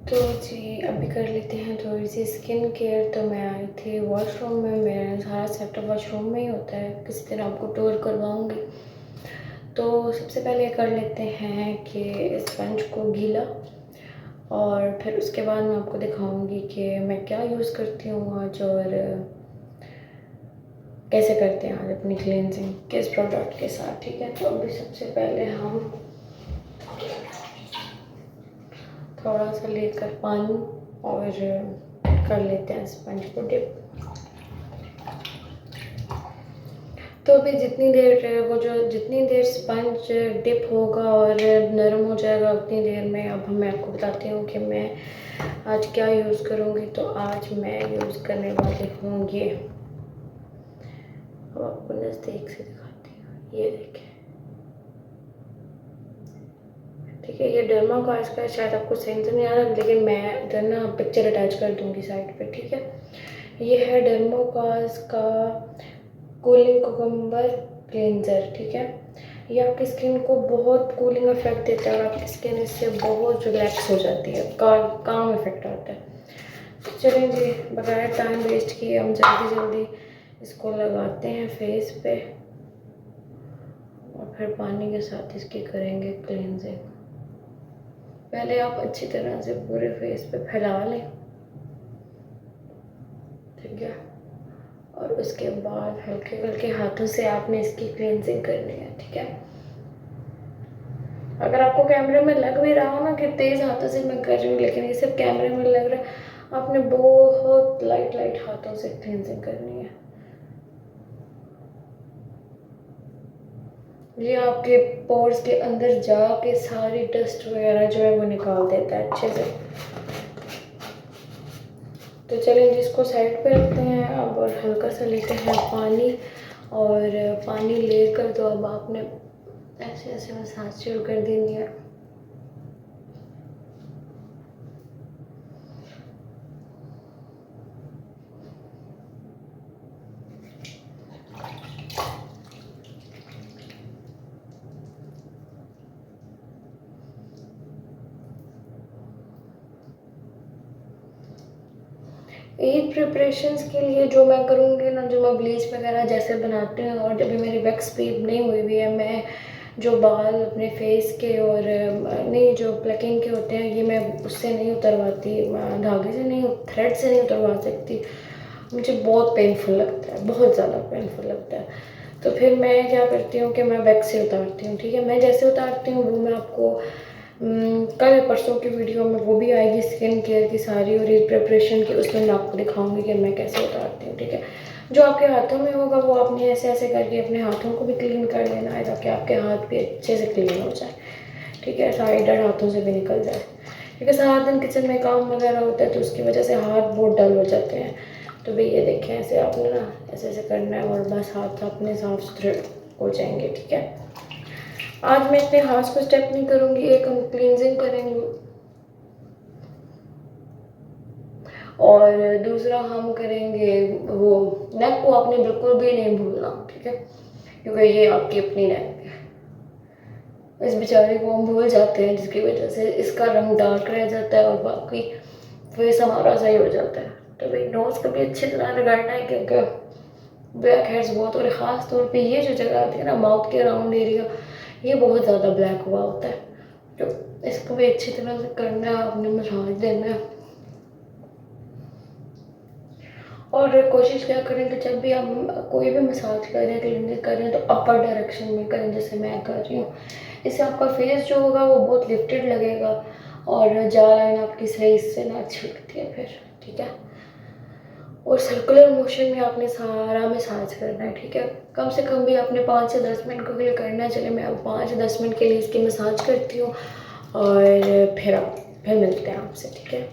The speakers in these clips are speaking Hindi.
तो जी अभी कर लेते हैं थोड़ी सी स्किन केयर। तो मैं आई थी वॉशरूम में, मेरा सारा सेटअप वॉशरूम में ही होता है, किसी दिन आपको टूर करवाऊँगी। तो सबसे पहले कर लेते हैं कि स्पंज को गीला, और फिर उसके बाद मैं आपको दिखाऊंगी कि मैं क्या यूज़ करती हूँ आज और कैसे करते हैं आज अपनी क्लींजिंग किस प्रोडक्ट के साथ। ठीक है, तो अभी सबसे पहले हम थोड़ा सा लेकर पानी और कर लेते हैं स्पंज को डिप। तो अभी जितनी देर स्पंज डिप होगा और नरम हो जाएगा उतनी देर में अब मैं आपको बताती हूँ कि मैं आज क्या यूज़ करूँगी। तो आज मैं यूज़ करने वाली हूँ ये, अब आपको नज़दीक से दिखाती हूँ, ये देखें। ठीक है, ये डर्माकोस का शायद आपको सही तो नहीं आ रहा, लेकिन मैं इधर ना पिक्चर अटैच कर दूँगी साइड पे। ठीक है, ये है डर्माकोस का कूलिंग कुकुम्बर क्लींजर। ठीक है, ये आपकी स्किन को बहुत कूलिंग इफेक्ट देता है और आपकी स्किन इससे बहुत रिलैक्स हो जाती है, काम इफेक्ट आता है। तो चलें जी, बगैर टाइम वेस्ट किए हम जल्दी जल्दी इसको लगाते हैं फेस पे और फिर पानी के साथ इसकी करेंगे क्लींजिंग। पहले आप अच्छी तरह से पूरे फेस पे फैला लें, ठीक है, और उसके बाद हल्के हल्के हाथों से आपने इसकी क्लींजिंग करनी है। ठीक है, अगर आपको कैमरे में लग भी रहा हो ना कि तेज़ हाथों से मैं कर रही हूँ, लेकिन ये सिर्फ कैमरे में लग रहा है, आपने बहुत लाइट लाइट हाथों से क्लींजिंग करनी है। ये आपके पोर्स के अंदर जाके सारी डस्ट वगैरह जो है वो निकाल देता है अच्छे से। तो चलें जिसको साइड पे रखते हैं अब, और हल्का सा लेते हैं पानी, और पानी लेकर तो अब आपने ऐसे ऐसे मसाज शुरू कर देनी है। ईद प्रिपरेशंस के लिए जो मैं करूँगी ना, जो मैं ब्लीच वगैरह जैसे बनाती हूँ, और जब भी मेरी वैक्स भी नहीं हुई हुई है, मैं जो बाल अपने फेस के और नहीं जो प्लकिंग के होते हैं, ये मैं उससे नहीं उतरवाती, धागे से नहीं, थ्रेड से नहीं उतरवा सकती। मुझे बहुत पेनफुल लगता है, बहुत ज़्यादा पेनफुल लगता है। तो फिर मैं क्या करती हूँ कि मैं वैक्स से उतारती हूँ। ठीक है, मैं जैसे उतारती हूँ वो मैं आपको कल परसों की वीडियो में वो भी आएगी, स्किन केयर की सारी और ईद प्रिपरेशन की, उसमें मैं आपको दिखाऊंगी कि मैं कैसे उतारती हूँ। ठीक है, जो आपके हाथों में होगा वो आपने ऐसे ऐसे करके अपने हाथों को भी क्लीन कर लेना है, ताकि आपके हाथ भी अच्छे से क्लीन हो जाए। ठीक है, सारे डर हाथों से भी निकल जाए, क्योंकि सारा दिन किचन में काम वगैरह होता है तो उसकी वजह से हाथ बहुत डल हो जाते हैं। तो भाई ये देखें, ऐसे आपने ना ऐसे ऐसे करना है और बस हाथ अपने साफ सुथरे हो जाएंगे। ठीक है, आज मैं इतने हाथ को स्टेप नहीं करूँगी, एक हम क्लींजिंग करेंगे और दूसरा हम करेंगे वो, नेक को आपने बिल्कुल भी नहीं भूलना। ठीक है, क्योंकि ये आपकी अपनी नेक है, इस बेचारे को हम भूल जाते हैं जिसकी वजह से इसका रंग डार्क रह जाता है और बाकी फेस हमारा सही हो जाता है। तो भाई नोज़ का भी अच्छी तरह रगड़ना है, क्योंकि ब्लैक हेड्स बहुत, और ख़ास तौर पे ये जो जगह आती है ना माउथ के अराउंड एरिया, ये बहुत ज़्यादा ब्लैक हुआ होता है। तो इसको भी अच्छी तरह से करना है, अपने मसाज देना है। और कोशिश क्या करें कि जब भी हम कोई भी मसाज करें, क्लीनिंग करें, तो अपर डायरेक्शन में करें जैसे मैं कर रही हूँ। इससे आपका फेस जो होगा वो बहुत लिफ्टेड लगेगा और जॉ लाइन आपकी सही से ना अच्छी लगती है फिर। ठीक है, और सर्कुलर मोशन में आपने सारा मसाज करना है। ठीक है, कम से कम भी आपने 5 से 10 मिनट के लिए करना है। चलिए मैं अब 5 से 10 मिनट के लिए इसकी मसाज करती हूँ और फिर मिलते हैं आपसे। ठीक है,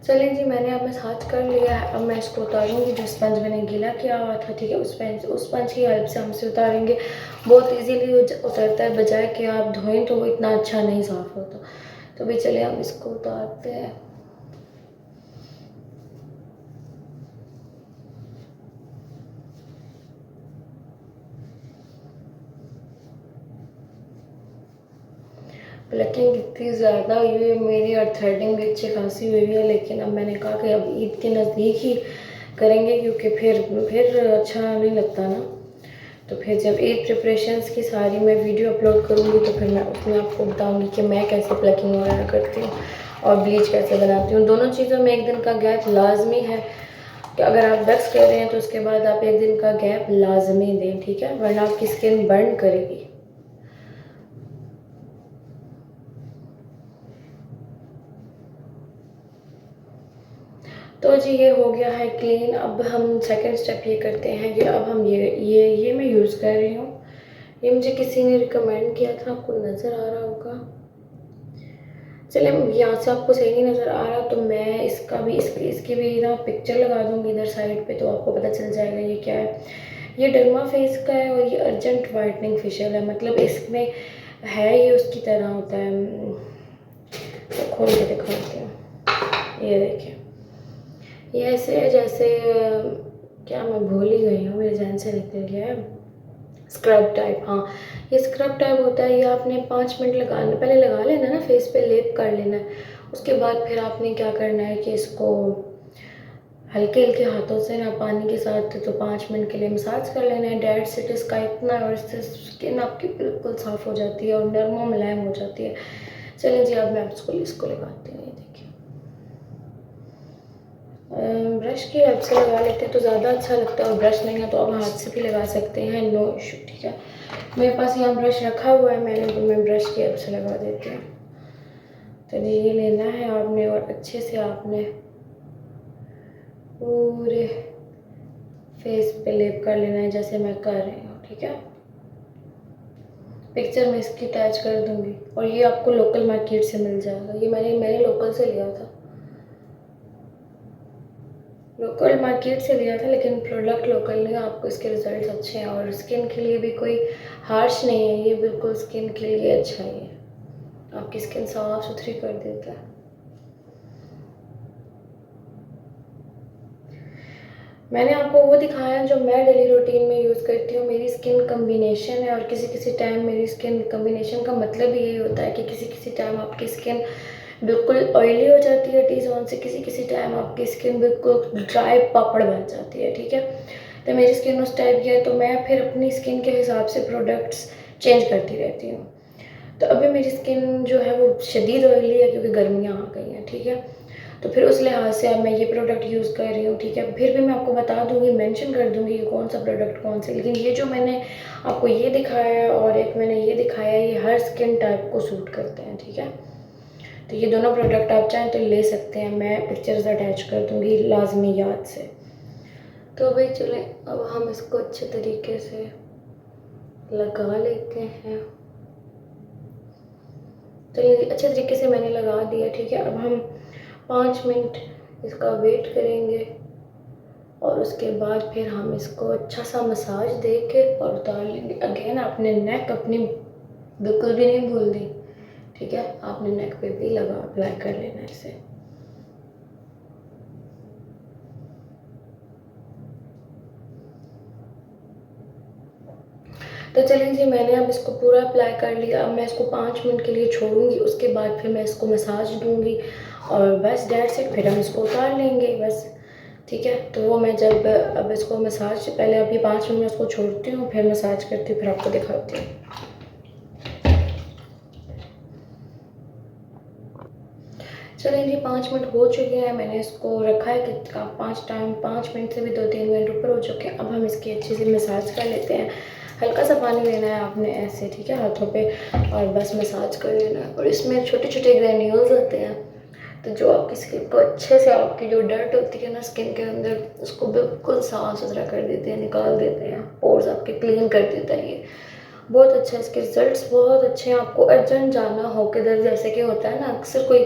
चलिए जी, मैंने अब मसाज कर लिया है। अब मैं इसको उतारूंगी, जो स्पंज मैंने गीला किया हुआ था। ठीक है, उस स्पंज की हेल्प से हम इसे उतारेंगे। बहुत इजीली उतरता है, बजाय कि आप धोएं तो वो इतना अच्छा नहीं साफ़ होता। तो भाई चलिए हम इसको उतारते हैं। प्लकिंग इतनी ज़्यादा हुई है मेरी और थ्रेडिंग भी अच्छी खासी हुई है, लेकिन अब मैंने कहा कि अब ईद के नज़दीक ही करेंगे क्योंकि फिर अच्छा नहीं लगता ना। तो फिर जब ईद प्रिपरेशंस की सारी मैं वीडियो अपलोड करूँगी तो फिर मैं उसमें आपको बताऊँगी कि मैं कैसे प्लकिंग वगैरह करती हूँ और ब्लीच कैसे बनाती हूँ। दोनों चीज़ों में एक दिन का गैप लाजमी है कि अगर आप वैक्स कर रहे हैं तो उसके बाद आप एक दिन का गैप लाजमी दें, ठीक है, वरना आपकी स्किन बर्न करेगी। तो जी ये हो गया है क्लीन। अब हम सेकंड स्टेप ये करते हैं कि अब हम ये मैं यूज़ कर रही हूँ। ये मुझे किसी ने रिकमेंड किया था, आपको नज़र आ रहा होगा। चले यहाँ से आपको सही नहीं नज़र आ रहा तो मैं इसका भी इसकी भी ना पिक्चर लगा दूँगी इधर साइड पे, तो आपको पता चल जाएगा ये क्या है। ये डर्मा फेस का है और ये अर्जेंट वाइटनिंग फेशियल है। मतलब इसमें है ये उसकी तरह होता है, तो खोल के दिखाती हूँ। ये देखिए, ये ऐसे है जैसे क्या मैं भूल ही गई हूँ, मेरे जहन से निकल गया है। स्क्रब टाइप, हाँ ये स्क्रब टाइप होता है। ये आपने 5 मिनट लगाना, पहले लगा लेना ना, फेस पे लेप कर लेना है। उसके बाद फिर आपने क्या करना है कि इसको हल्के हल्के हाथों से ना पानी के साथ तो 5 मिनट के लिए मसाज कर लेना है। डेड सेट इसका इतना, और इससे स्किन आपकी बिल्कुल साफ़ हो जाती है और नरम और मुलायम हो जाती है। चलिए जी अब मैं इसको लगाती हूँ। ये देखिए, ब्रश की हेल्प से लगा लेते हैं तो ज़्यादा अच्छा लगता है, और ब्रश नहीं है तो आप हाथ से भी लगा सकते हैं, नो इशू, ठीक है। मेरे पास यहाँ ब्रश रखा हुआ है मैंने, तो मैं ब्रश की हेल्प से लगा देती हूँ। तो ये लेना है आपने और अच्छे से आपने पूरे फेस पे लेप कर लेना है जैसे मैं कर रही हूँ, ठीक है। पिक्चर में इसकी अटैच कर दूँगी और ये आपको लोकल मार्केट से मिल जाएगा। ये मैंने लोकल से लिया था, लोकल मार्केट से लिया था, लेकिन प्रोडक्ट लोकल नहीं है। आपको इसके रिजल्ट अच्छे हैं और स्किन के लिए भी कोई हार्श नहीं है, ये बिल्कुल स्किन के लिए अच्छा ही है, आपकी स्किन साफ सुथरी कर देता है। मैंने आपको वो दिखाया जो मैं डेली रूटीन में यूज़ करती हूँ। मेरी स्किन कम्बिनेशन है, और किसी किसी टाइम मेरी स्किन कम्बिनेशन का मतलब यही होता है कि किसी किसी टाइम आपकी स्किन बिल्कुल ऑयली हो जाती है टी जोन से, किसी किसी टाइम आपकी स्किन बिल्कुल ड्राई पापड़ बन जाती है, ठीक है। तो मेरी स्किन उस टाइप की है, तो मैं फिर अपनी स्किन के हिसाब से प्रोडक्ट्स चेंज करती रहती हूँ। तो अभी मेरी स्किन जो है वो शदीद ऑयली है क्योंकि गर्मियाँ आ गई हैं, ठीक है। तो फिर उस लिहाज से अब मैं ये प्रोडक्ट यूज़ कर रही हूँ, ठीक है। फिर भी मैं आपको बता दूँगी, मेंशन कर दूँगी कि कौन सा प्रोडक्ट कौन से, लेकिन ये जो मैंने आपको ये दिखाया है और एक मैंने ये दिखाया है, ये हर स्किन टाइप को सूट करते हैं, ठीक है। तो ये दोनों प्रोडक्ट आप चाहें तो ले सकते हैं, मैं पिक्चर्स अटैच कर दूँगी लाजमी याद से। तो भाई चलें अब हम इसको अच्छे तरीके से लगा लेते हैं। तो ये अच्छे तरीके से मैंने लगा दिया, ठीक है। अब हम 5 मिनट इसका वेट करेंगे और उसके बाद फिर हम इसको अच्छा सा मसाज दे के और उतार लेंगे। अगेन आपने नेक अपनी बिल्कुल भी नहीं भूलनी, ठीक है। आपने नेक पे भी लगा अप्लाई कर लेना है इसे। तो चलिए जी, मैंने अब इसको पूरा अप्लाई कर लिया। अब मैं इसको 5 मिनट के लिए छोड़ूंगी, उसके बाद फिर मैं इसको मसाज दूंगी और बस डेट्स इट, फिर हम इसको उतार लेंगे बस, ठीक है। तो वो मैं जब अब इसको मसाज, पहले अभी 5 मिनट में इसको छोड़ती हूँ, फिर मसाज करती हूँ, फिर आपको दिखाती हूँ। चलिए जी, 5 मिनट हो चुके हैं, मैंने इसको रखा है कि 5 मिनट से भी 2-3 मिनट ऊपर हो चुके हैं। अब हम इसकी अच्छे से मसाज कर लेते हैं। हल्का सा पानी लेना है आपने ऐसे, ठीक है, हाथों पे, और बस मसाज कर लेना है। और इसमें छोटे छोटे ग्रैन्यूल्स होते हैं, तो जो आपकी स्किन को अच्छे से, आपकी जो डर्ट होती है ना स्किन के अंदर, उसको बिल्कुल साफ़ सुथरा कर देते हैं, निकाल देते हैं, पोर्स आपके क्लीन कर देता है। ये बहुत अच्छा है, इसके रिजल्ट्स बहुत अच्छे हैं। आपको अर्जेंट जाना हो किधर, जैसे कि होता है ना अक्सर कोई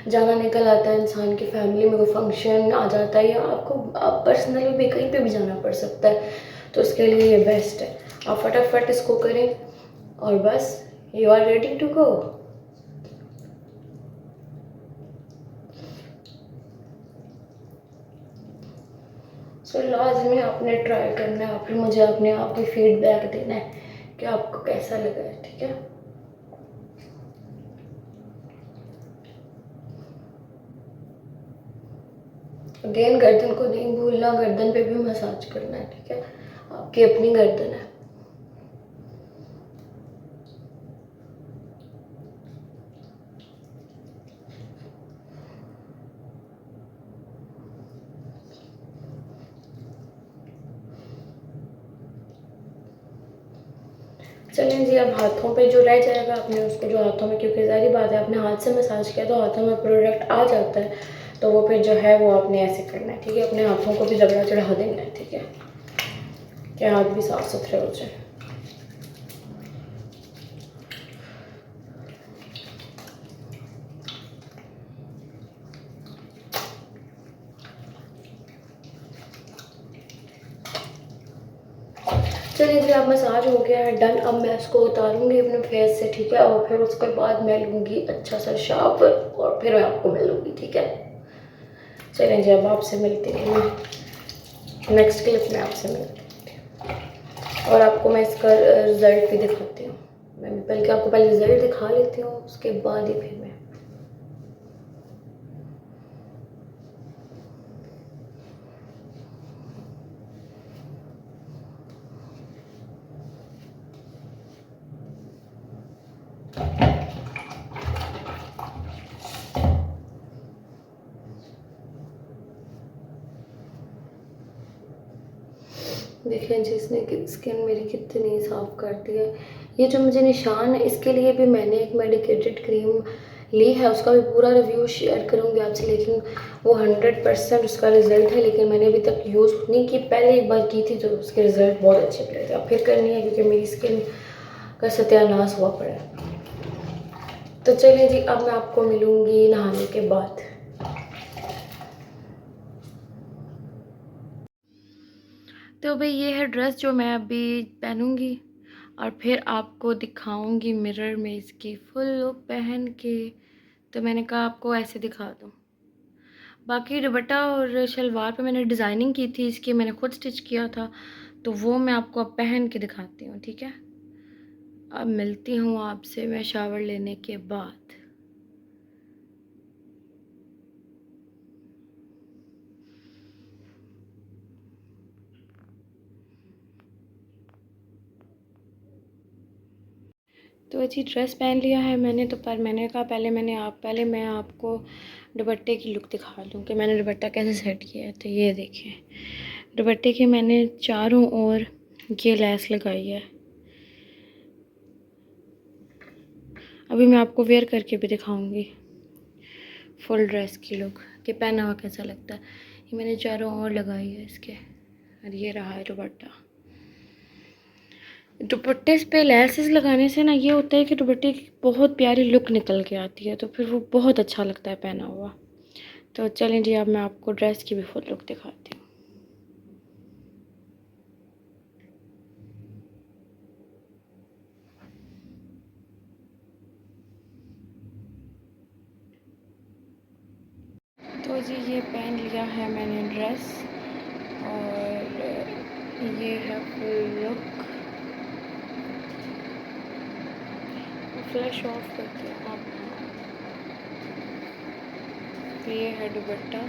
जाना निकल आता है इंसान की फैमिली में, कोई फंक्शन आ जाता है, या आपको आप पर्सनली भी कहीं पे भी जाना पड़ सकता है, तो उसके लिए ये बेस्ट है। आप फटाफट इसको करें और बस you are ready to go. So लाजमी आपने ट्राई करना है, फिर मुझे अपने आप की फीडबैक देना है कि आपको कैसा लगा है, ठीक है। अगेन गर्दन को नहीं भूलना, गर्दन पे भी मसाज करना है, ठीक है। आपकी अपनी गर्दन है। चलें जी, अब हाथों पे जो रह जाएगा आपने उसको, जो हाथों में, क्योंकि ज़ाहिर बात है आपने हाथ से मसाज किया तो हाथों में प्रोडक्ट आ जाता है, तो वो फिर जो है वो आपने ऐसे करना है, ठीक है। अपने हाथों को भी रगड़ा चढ़ा देना है, ठीक है, कि हाथ भी साफ सुथरे हो जाए। चलिए जी, अब मसाज हो गया है, डन। अब मैं इसको उतारूंगी अपने फेस से, ठीक है, और फिर उसके बाद मैं लूँगी अच्छा सा शावर और फिर मैं आपको मिलूँगी, ठीक है। चलें जी, अब आपसे मिलती हूँ मैं नेक्स्ट क्लिप में, आपसे मिलती हूँ और आपको मैं इसका रिज़ल्ट भी दिखाती हूँ। मैं बल्कि आपको पहले रिज़ल्ट दिखा लेती हूँ, उसके बाद ही फिर मैं। देखिए जी, इसने स्किन मेरी कितनी साफ़ कर दी है। ये जो मुझे निशान है, इसके लिए भी मैंने एक मेडिकेटेड क्रीम ली है, उसका भी पूरा रिव्यू शेयर करूँगी आपसे, लेकिन वो 100% उसका रिज़ल्ट है, लेकिन मैंने अभी तक यूज़ नहीं की। पहले एक बार की थी तो उसके रिज़ल्ट बहुत अच्छे मिले थे, अब फिर करनी है क्योंकि मेरी स्किन का सत्यानाश हुआ पड़ा है। तो चलिए जी, अब मैं आपको मिलूँगी नहाने के बाद। तो भाई ये है ड्रेस जो मैं अभी पहनूँगी और फिर आपको दिखाऊंगी मिरर में इसकी फुल लुक पहन के। तो मैंने कहा आपको ऐसे दिखा दूँ। बाकी दुपट्टा और शलवार पे मैंने डिज़ाइनिंग की थी इसकी, मैंने खुद स्टिच किया था, तो वो मैं आपको अब पहन के दिखाती हूँ, ठीक है। अब मिलती हूँ आपसे मैं शावर लेने के बाद। तो अच्छी ड्रेस पहन लिया है मैंने, तो पर मैंने कहा पहले मैं आपको दुपट्टे की लुक दिखा दूँ कि मैंने दुपट्टा कैसे सेट किया है। तो ये देखें, दुपट्टे के मैंने चारों ओर ये लैस लगाई है। अभी मैं आपको वेयर करके भी दिखाऊंगी फुल ड्रेस की लुक कि पहना हुआ कैसा लगता है। ये मैंने चारों ओर लगाई है इसके, और ये रहा है दुपट्टा। दुपट्टे पे लेसेस लगाने से ना ये होता है कि दुपट्टे की बहुत प्यारी लुक निकल के आती है, तो फिर वो बहुत अच्छा लगता है पहना हुआ। तो चलें जी, अब मैं आपको ड्रेस की भी फुल लुक दिखाती हूँ। तो जी ये पहन लिया है मैंने ड्रेस, और ये है फुल लुक। फ्लैश ऑफ करते हैं आप। तो ये है दुपट्टा।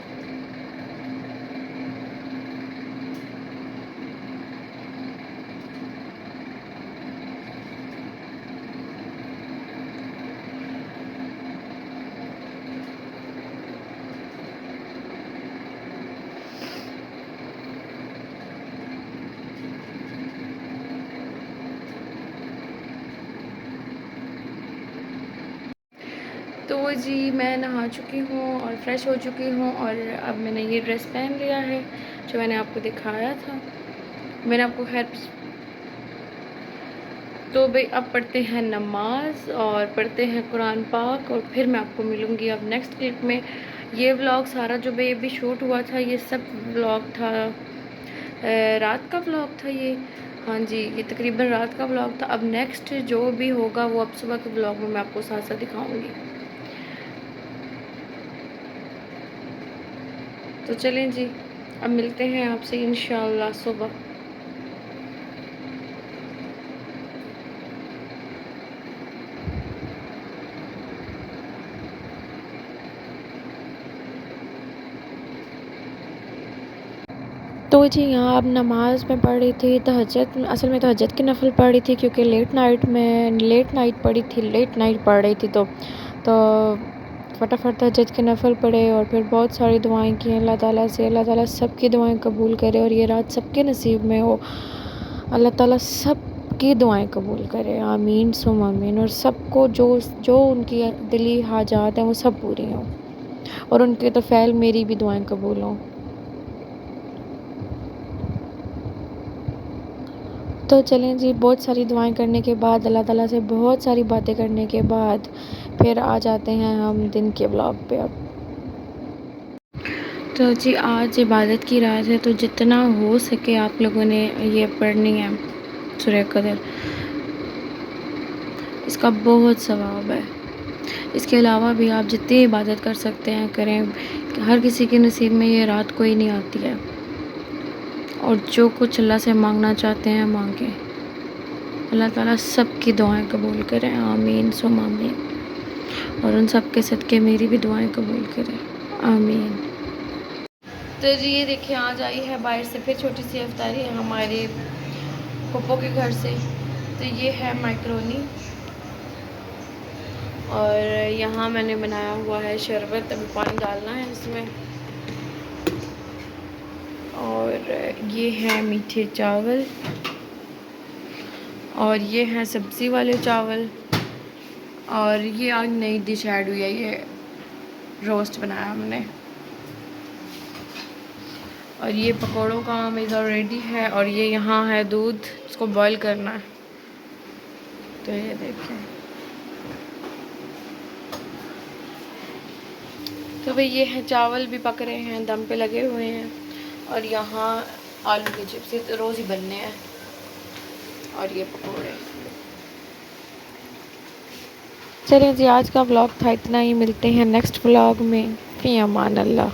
तो जी मैं नहा चुकी हूँ और फ्रेश हो चुकी हूँ, और अब मैंने ये ड्रेस पहन लिया है जो मैंने आपको दिखाया था। मैंने आपको खैर, तो भाई अब पढ़ते हैं नमाज और पढ़ते हैं कुरान पाक, और फिर मैं आपको मिलूँगी अब नेक्स्ट क्लिप में। ये व्लॉग सारा जो भाई अभी शूट हुआ था, ये सब व्लॉग था, रात का व्लॉग था ये। हाँ जी, ये तकरीबन रात का व्लॉग था। अब नेक्स्ट जो भी होगा वो अब सुबह के व्लॉग में मैं आपको साथ साथ दिखाऊँगी। तो चलें जी, अब मिलते हैं आपसे इंशाअल्लाह सुबह। तो जी यहाँ अब नमाज़ में पढ़ी थी तहज्जुद, असल में तहज्जुद की नफ़िल पढ़ी थी क्योंकि लेट नाइट पढ़ रही थी तो फटाफट तहज्जुद की नफ़िल पढ़े और फिर बहुत सारी दुआएं की अल्लाह ताला से। अल्लाह ताला सबकी दुआएं कबूल करे और ये रात सबके नसीब में हो। अल्लाह ताला सबकी दुआएं कबूल करे, आमीन सुम आमीन। और सबको जो जो उनकी दिली हाजात हैं वो सब पूरी हों और उनके तो फ़ैल मेरी भी दुआएं कबूल हों। तो चलें जी, बहुत सारी दुआएं करने के बाद, अल्लाह ताला से बहुत सारी बातें करने के बाद फिर आ जाते हैं हम दिन के व्लॉग पे। अब तो जी आज इबादत की रात है, तो जितना हो सके आप लोगों ने ये पढ़नी है सूरह कदर। इसका बहुत सवाब है। इसके अलावा भी आप जितनी इबादत कर सकते हैं करें। हर किसी के नसीब में ये रात कोई नहीं आती है और जो कुछ अल्लाह से मांगना चाहते हैं मांगें। अल्लाह ताला सबकी दुआएं कबूल करें, आमीन सुम आमीन। और उन सब के सदके मेरी भी दुआएं कबूल करें, आमीन। तो जी ये देखिए आज आई है बाहर से फिर छोटी सी अफ्तारी है हमारे पप्पो के घर से। तो ये है मैकरोनी और यहाँ मैंने बनाया हुआ है शरबत, अभी पानी डालना है इसमें। और ये है मीठे चावल और ये हैं सब्ज़ी वाले चावल। और ये आज नई डिश ऐड हुई है, ये रोस्ट बनाया हमने। और ये पकोड़ों का मेज़ा रेडी है और ये यहाँ है दूध, इसको बॉईल करना है। तो ये देखें, तो भाई ये है चावल भी पक रहे हैं, दम पे लगे हुए हैं। और यहाँ आलू के चिप्स, ये तो रोज़ ही बनने हैं। और ये पकोड़े। चलिए जी आज का व्लॉग था इतना ही, मिलते हैं नेक्स्ट व्लॉग में। फ़ी अमान अल्लाह।